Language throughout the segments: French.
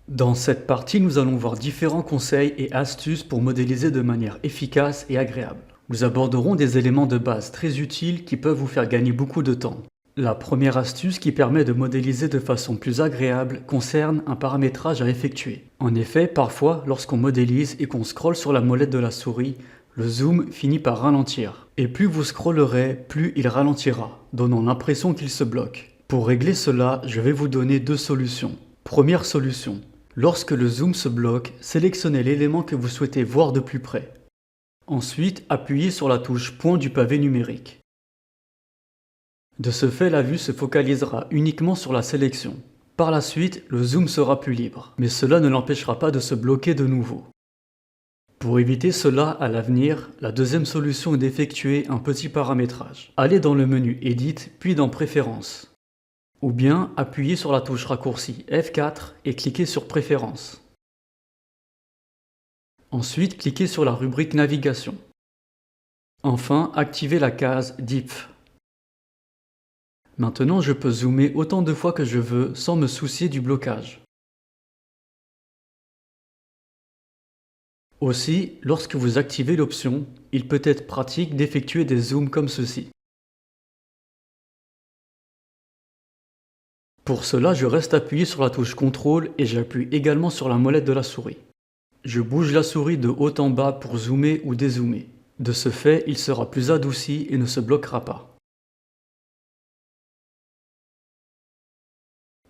Dans cette partie, nous allons voir différents conseils et astuces pour modéliser de manière efficace et agréable. Nous aborderons des éléments de base très utiles qui peuvent vous faire gagner beaucoup de temps. La première astuce qui permet de modéliser de façon plus agréable concerne un paramétrage à effectuer. En effet, parfois, lorsqu'on modélise et qu'on scrolle sur la molette de la souris, le zoom finit par ralentir. Et plus vous scrollerez, plus il ralentira, donnant l'impression qu'il se bloque. Pour régler cela, je vais vous donner deux solutions. Première solution. Lorsque le zoom se bloque, sélectionnez l'élément que vous souhaitez voir de plus près. Ensuite, appuyez sur la touche point du pavé numérique. De ce fait, la vue se focalisera uniquement sur la sélection. Par la suite, le zoom sera plus libre, mais cela ne l'empêchera pas de se bloquer de nouveau. Pour éviter cela à l'avenir, la deuxième solution est d'effectuer un petit paramétrage. Allez dans le menu Edit, puis dans Préférences. Ou bien appuyez sur la touche raccourci F4 et cliquez sur Préférences. Ensuite, cliquez sur la rubrique Navigation. Enfin, activez la case Diff. Maintenant, je peux zoomer autant de fois que je veux sans me soucier du blocage. Aussi, lorsque vous activez l'option, il peut être pratique d'effectuer des zooms comme ceci. Pour cela, je reste appuyé sur la touche CTRL et j'appuie également sur la molette de la souris. Je bouge la souris de haut en bas pour zoomer ou dézoomer. De ce fait, il sera plus adouci et ne se bloquera pas.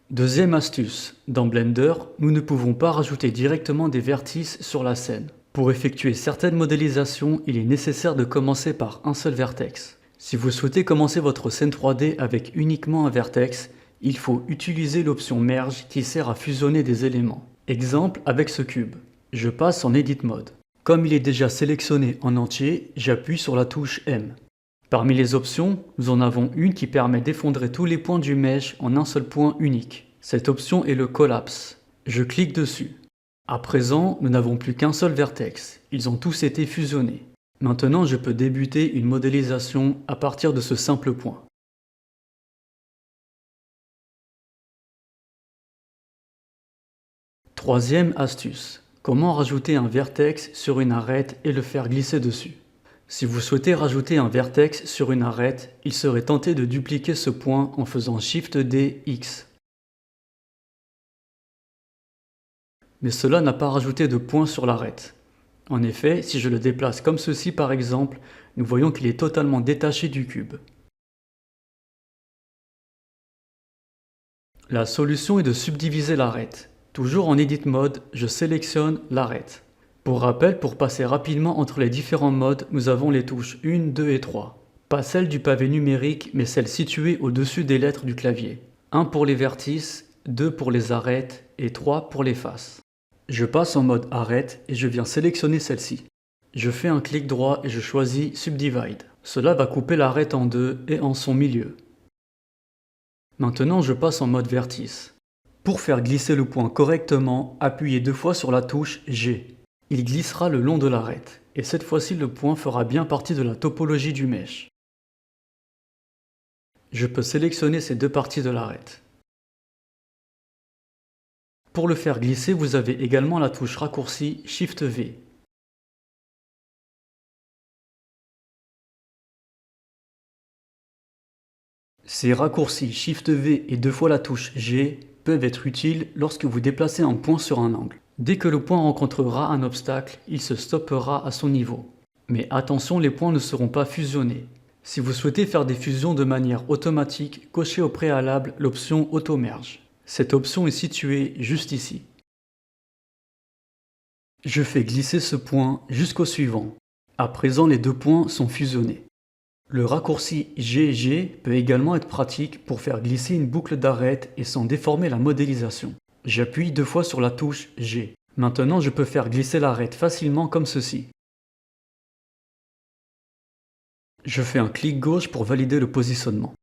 Deuxième astuce, dans Blender, nous ne pouvons pas rajouter directement des vertices sur la scène. Pour effectuer certaines modélisations, il est nécessaire de commencer par un seul vertex. Si vous souhaitez commencer votre scène 3D avec uniquement un vertex, il faut utiliser l'option Merge qui sert à fusionner des éléments. Exemple avec ce cube. Je passe en Edit Mode. Comme il est déjà sélectionné en entier, j'appuie sur la touche M. Parmi les options, nous en avons une qui permet d'effondrer tous les points du mesh en un seul point unique. Cette option est le Collapse. Je clique dessus. À présent, nous n'avons plus qu'un seul vertex. Ils ont tous été fusionnés. Maintenant, je peux débuter une modélisation à partir de ce simple point. Troisième astuce. Comment rajouter un vertex sur une arête et le faire glisser dessus? Si vous souhaitez rajouter un vertex sur une arête, il serait tenté de dupliquer ce point en faisant Shift D, X. Mais cela n'a pas rajouté de point sur l'arête. En effet, si je le déplace comme ceci par exemple, nous voyons qu'il est totalement détaché du cube. La solution est de subdiviser l'arête. Toujours en Edit Mode, je sélectionne l'arête. Pour rappel, pour passer rapidement entre les différents modes, nous avons les touches 1, 2 et 3. Pas celle du pavé numérique, mais celle située au-dessus des lettres du clavier. 1 pour les vertices, 2 pour les arêtes et 3 pour les faces. Je passe en mode arête et je viens sélectionner celle-ci. Je fais un clic droit et je choisis Subdivide. Cela va couper l'arête en deux et en son milieu. Maintenant, je passe en mode vertice. Pour faire glisser le point correctement, appuyez 2 fois sur la touche G. Il glissera le long de l'arête, et cette fois-ci le point fera bien partie de la topologie du mesh. Je peux sélectionner ces deux parties de l'arête. Pour le faire glisser, vous avez également la touche raccourci Shift V. Ces raccourcis Shift V et 2 fois la touche G peuvent être utiles lorsque vous déplacez un point sur un angle. Dès que le point rencontrera un obstacle, il se stoppera à son niveau. Mais attention, les points ne seront pas fusionnés. Si vous souhaitez faire des fusions de manière automatique, cochez au préalable l'option Auto Merge. Cette option est située juste ici. Je fais glisser ce point jusqu'au suivant. À présent, les deux points sont fusionnés. Le raccourci GG peut également être pratique pour faire glisser une boucle d'arête et sans déformer la modélisation. J'appuie 2 fois sur la touche G. Maintenant, je peux faire glisser l'arête facilement comme ceci. Je fais un clic gauche pour valider le positionnement.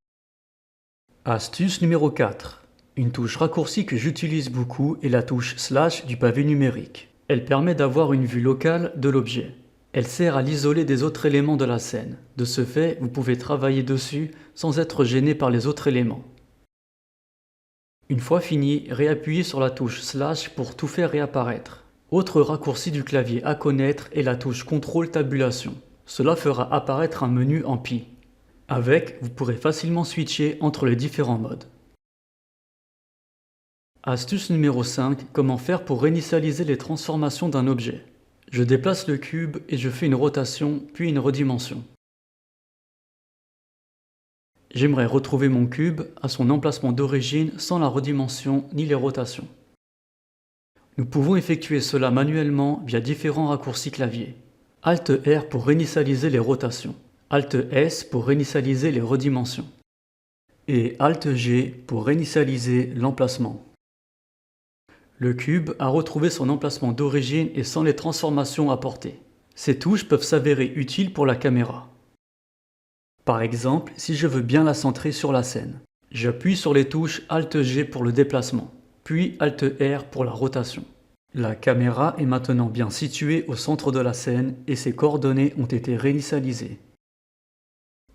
Astuce numéro 4. Une touche raccourcie que j'utilise beaucoup est la touche Slash du pavé numérique. Elle permet d'avoir une vue locale de l'objet. Elle sert à l'isoler des autres éléments de la scène. De ce fait, vous pouvez travailler dessus sans être gêné par les autres éléments. Une fois fini, réappuyez sur la touche Slash pour tout faire réapparaître. Autre raccourci du clavier à connaître est la touche Contrôle Tabulation. Cela fera apparaître un menu en pli. Avec, vous pourrez facilement switcher entre les différents modes. Astuce numéro 5, comment faire pour réinitialiser les transformations d'un objet. Je déplace le cube et je fais une rotation, puis une redimension. J'aimerais retrouver mon cube à son emplacement d'origine sans la redimension ni les rotations. Nous pouvons effectuer cela manuellement via différents raccourcis clavier. Alt R pour réinitialiser les rotations, Alt S pour réinitialiser les redimensions et Alt G pour réinitialiser l'emplacement. Le cube a retrouvé son emplacement d'origine et sans les transformations apportées. Ces touches peuvent s'avérer utiles pour la caméra. Par exemple, si je veux bien la centrer sur la scène, j'appuie sur les touches Alt G pour le déplacement, puis Alt R pour la rotation. La caméra est maintenant bien située au centre de la scène et ses coordonnées ont été réinitialisées.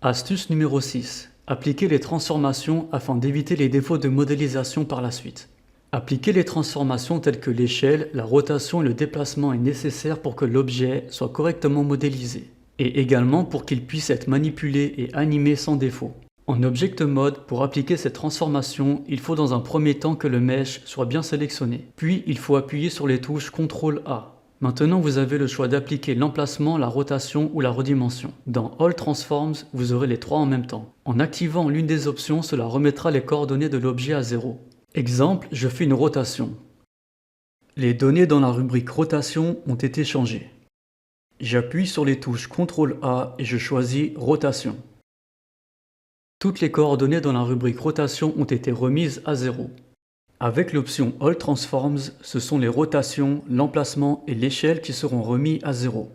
Astuce numéro 6. Appliquer les transformations afin d'éviter les défauts de modélisation par la suite. Appliquer les transformations telles que l'échelle, la rotation et le déplacement est nécessaire pour que l'objet soit correctement modélisé, et également pour qu'il puisse être manipulé et animé sans défaut. En Object Mode, pour appliquer cette transformation, il faut dans un premier temps que le mesh soit bien sélectionné. Puis il faut appuyer sur les touches CTRL A. Maintenant vous avez le choix d'appliquer l'emplacement, la rotation ou la redimension. Dans All Transforms, vous aurez les trois en même temps. En activant l'une des options, cela remettra les coordonnées de l'objet à 0. Exemple, je fais une rotation. Les données dans la rubrique rotation ont été changées. J'appuie sur les touches CTRL A et je choisis rotation. Toutes les coordonnées dans la rubrique rotation ont été remises à 0. Avec l'option All Transforms, ce sont les rotations, l'emplacement et l'échelle qui seront remis à 0.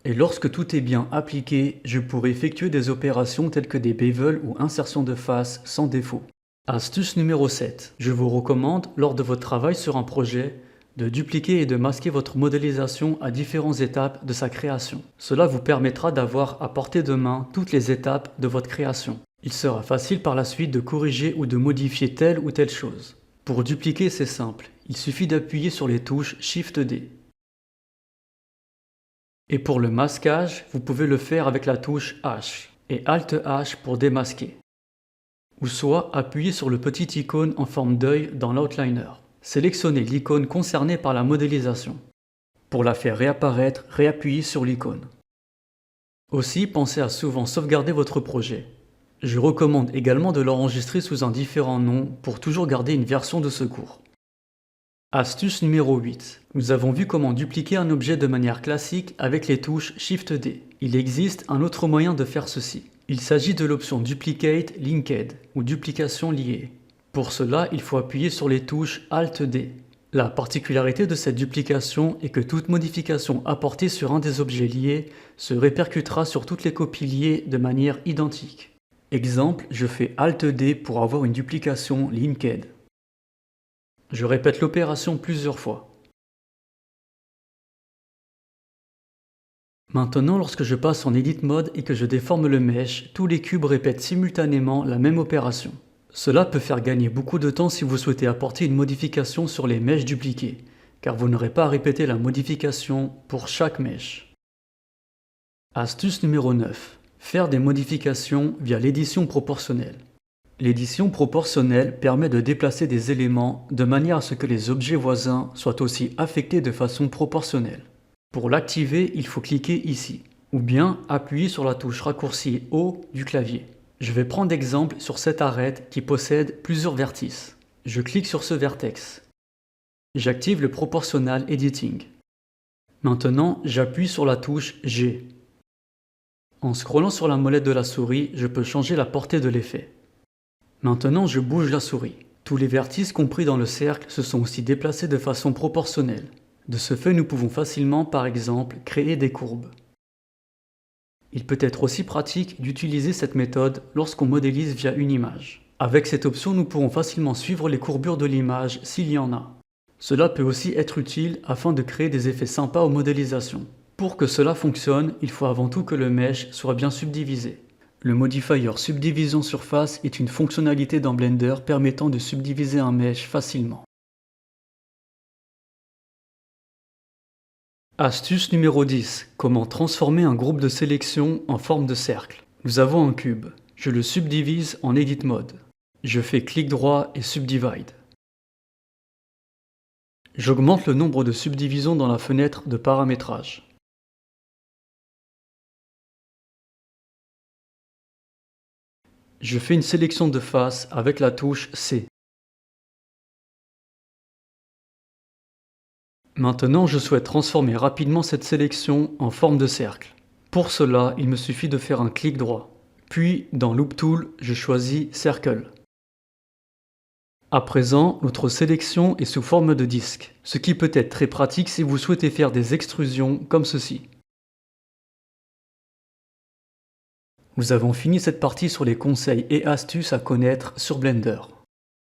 Et lorsque tout est bien appliqué, je pourrai effectuer des opérations telles que des bevel ou insertion de face sans défaut. Astuce numéro 7. Je vous recommande, lors de votre travail sur un projet, de dupliquer et de masquer votre modélisation à différentes étapes de sa création. Cela vous permettra d'avoir à portée de main toutes les étapes de votre création. Il sera facile par la suite de corriger ou de modifier telle ou telle chose. Pour dupliquer, c'est simple, il suffit d'appuyer sur les touches Shift D. Et pour le masquage, vous pouvez le faire avec la touche H et Alt H pour démasquer. Ou soit appuyer sur le petit icône en forme d'œil dans l'outliner. Sélectionnez l'icône concernée par la modélisation. Pour la faire réapparaître, réappuyez sur l'icône. Aussi, pensez à souvent sauvegarder votre projet. Je recommande également de l'enregistrer sous un différent nom pour toujours garder une version de secours. Astuce numéro 8. Nous avons vu comment dupliquer un objet de manière classique avec les touches Shift D. Il existe un autre moyen de faire ceci. Il s'agit de l'option Duplicate Linked ou duplication liée. Pour cela, il faut appuyer sur les touches Alt D. La particularité de cette duplication est que toute modification apportée sur un des objets liés se répercutera sur toutes les copies liées de manière identique. Exemple, je fais Alt D pour avoir une duplication Linked. Je répète l'opération plusieurs fois. Maintenant, lorsque je passe en Edit Mode et que je déforme le mesh, tous les cubes répètent simultanément la même opération. Cela peut faire gagner beaucoup de temps si vous souhaitez apporter une modification sur les meshs dupliqués, car vous n'aurez pas à répéter la modification pour chaque mesh. Astuce numéro 9. Faire des modifications via l'édition proportionnelle. L'édition proportionnelle permet de déplacer des éléments de manière à ce que les objets voisins soient aussi affectés de façon proportionnelle. Pour l'activer, il faut cliquer ici, ou bien appuyer sur la touche raccourci haut du clavier. Je vais prendre exemple sur cette arête qui possède plusieurs vertices. Je clique sur ce vertex. J'active le Proportional Editing. Maintenant, j'appuie sur la touche G. En scrollant sur la molette de la souris, je peux changer la portée de l'effet. Maintenant, je bouge la souris. Tous les vertices compris dans le cercle se sont aussi déplacés de façon proportionnelle. De ce fait, nous pouvons facilement, par exemple, créer des courbes. Il peut être aussi pratique d'utiliser cette méthode lorsqu'on modélise via une image. Avec cette option, nous pourrons facilement suivre les courbures de l'image s'il y en a. Cela peut aussi être utile afin de créer des effets sympas aux modélisations. Pour que cela fonctionne, il faut avant tout que le mesh soit bien subdivisé. Le modifier subdivision surface est une fonctionnalité dans Blender permettant de subdiviser un mesh facilement. Astuce numéro 10. Comment transformer un groupe de sélection en forme de cercle. Nous avons un cube. Je le subdivise en Edit Mode. Je fais clic droit et Subdivide. J'augmente le nombre de subdivisions dans la fenêtre de paramétrage. Je fais une sélection de face avec la touche C. Maintenant, je souhaite transformer rapidement cette sélection en forme de cercle. Pour cela, il me suffit de faire un clic droit. Puis, dans Loop Tool, je choisis Circle. À présent, notre sélection est sous forme de disque, ce qui peut être très pratique si vous souhaitez faire des extrusions comme ceci. Nous avons fini cette partie sur les conseils et astuces à connaître sur Blender.